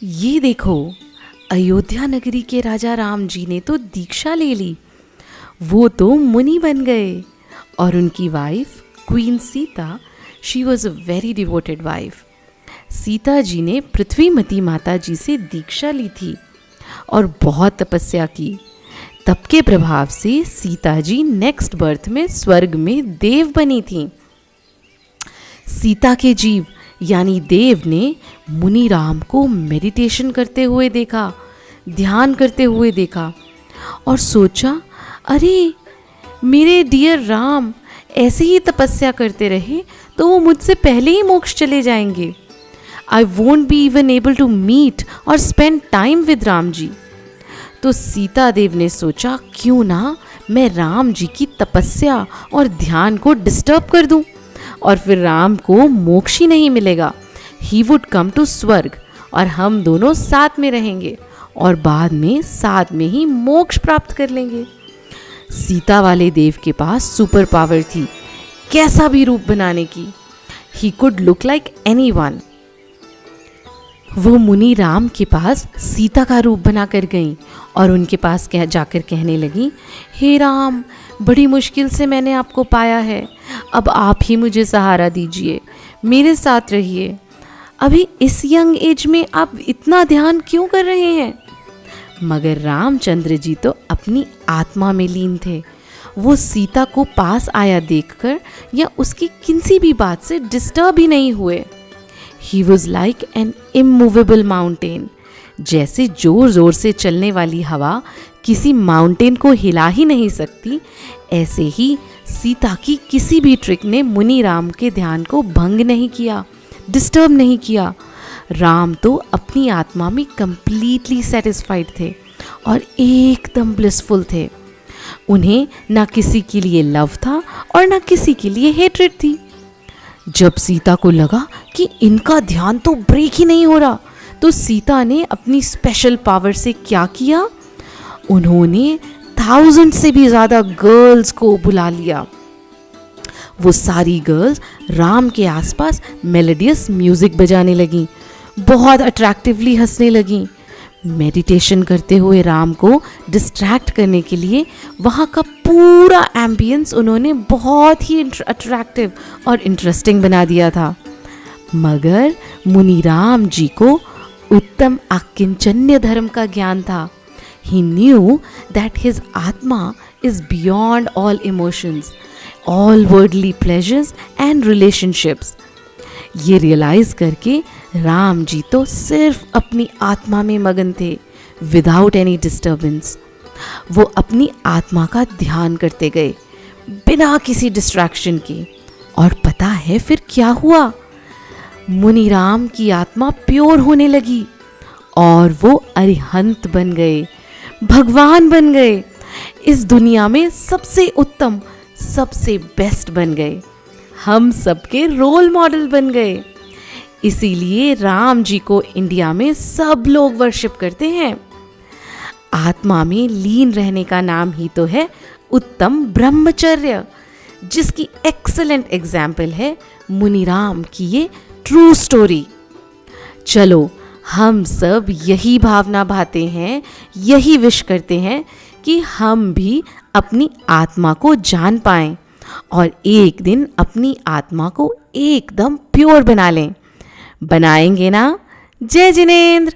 ये देखो, अयोध्या नगरी के राजा राम जी ने तो दीक्षा ले ली। वो तो मुनि बन गए। और उनकी wife queen Sita, she was a very devoted wife. Sita ji ने पृथ्वीमती माता जी से दीक्षा ली थी और बहुत तपस्या की। तप के प्रभाव से सीता जी नेक्स्ट बर्थ में स्वर्ग में देव बनी थी। सीता के जीव यानी देव ने मुनि राम को मेडिटेशन करते हुए देखा, ध्यान करते हुए देखा और सोचा, अरे मेरे डियर राम ऐसे ही तपस्या करते रहे तो वो मुझसे पहले ही मोक्ष चले जाएंगे। I won't be even able to meet और spend time with Ram ji. तो सीता देव ने सोचा, क्यों ना मैं राम जी की तपस्या और ध्यान को डिस्टर्ब कर दूं और फिर राम को मोक्ष ही नहीं मिलेगा। ही वुड कम टू स्वर्ग और हम दोनों साथ में रहेंगे और बाद में साथ में ही मोक्ष प्राप्त कर लेंगे। सीता वाले देव के पास सुपर पावर थी, कैसा भी रूप बनाने की। He could look like anyone. वो मुनि राम के पास सीता का रूप बनाकर गईं और उनके पास जाकर कहने लगी, हे राम, बड़ी मुश्किल से मैंने आपको पाया है, अब आप ही मुझे सहारा दीजिए, मेरे साथ रहिए। अभी इस यंग एज में आप इतना ध्यान क्यों कर रहे हैं? मगर रामचंद्र जी तो अपनी आत्मा में लीन थे। वो सीता को पास आया देखकर या उसकी किसी भी बात से डिस्टर्ब ही नहीं हुए। He was like an immovable mountain. जैसे जोर जोर से चलने वाली हवा किसी माउंटेन को हिला ही नहीं सकती, ऐसे ही सीता की किसी भी ट्रिक ने मुनि राम के ध्यान को भंग नहीं किया, डिस्टर्ब नहीं किया। राम तो अपनी आत्मा में कंप्लीटली सेटिस्फाइड थे और एकदम ब्लिसफुल थे। उन्हें ना किसी के लिए लव था और ना किसी के लिए हेट्रेड थी। जब सीता को लगा कि इनका ध्यान तो ब्रेक ही नहीं हो रहा, तो सीता ने अपनी स्पेशल पावर से क्या किया? उन्होंने 1000 से भी ज़्यादा गर्ल्स को बुला लिया। वो सारी गर्ल्स राम के आसपास मेलोडियस म्यूज़िक बजाने लगीं, बहुत अट्रैक्टिवली हंसने लगीं। मेडिटेशन करते हुए राम को डिस्ट्रैक्ट करने के लिए वहाँ का पूरा एम्बियंस उन्होंने बहुत ही अट्रैक्टिव और इंटरेस्टिंग बना दिया था। मगर मुनि राम जी को उत्तम आकिंचन्य धर्म का ज्ञान था। He knew that his Atma is beyond all emotions, all worldly pleasures and relationships. ये रियलाइज करके राम जी तो सिर्फ अपनी आत्मा में मगन थे, विदाउट एनी डिस्टर्बेंस। वो अपनी आत्मा का ध्यान करते गए बिना किसी डिस्ट्रैक्शन के। और पता है फिर क्या हुआ? मुनि राम की आत्मा प्योर होने लगी और वो अरिहंत बन गए, भगवान बन गए, इस दुनिया में सबसे उत्तम, सबसे बेस्ट बन गए, हम सबके रोल मॉडल बन गए। इसीलिए राम जी को इंडिया में सब लोग वर्शिप करते हैं। आत्मा में लीन रहने का नाम ही तो है उत्तम ब्रह्मचर्य, जिसकी एक्सीलेंट एग्जाम्पल है मुनि राम की ये ट्रू स्टोरी। चलो हम सब यही भावना भाते हैं, यही विश करते हैं कि हम भी अपनी आत्मा को जान पाएं और एक दिन अपनी आत्मा को एकदम प्योर बना लें। बनाएंगे ना? जय जिनेंद्र।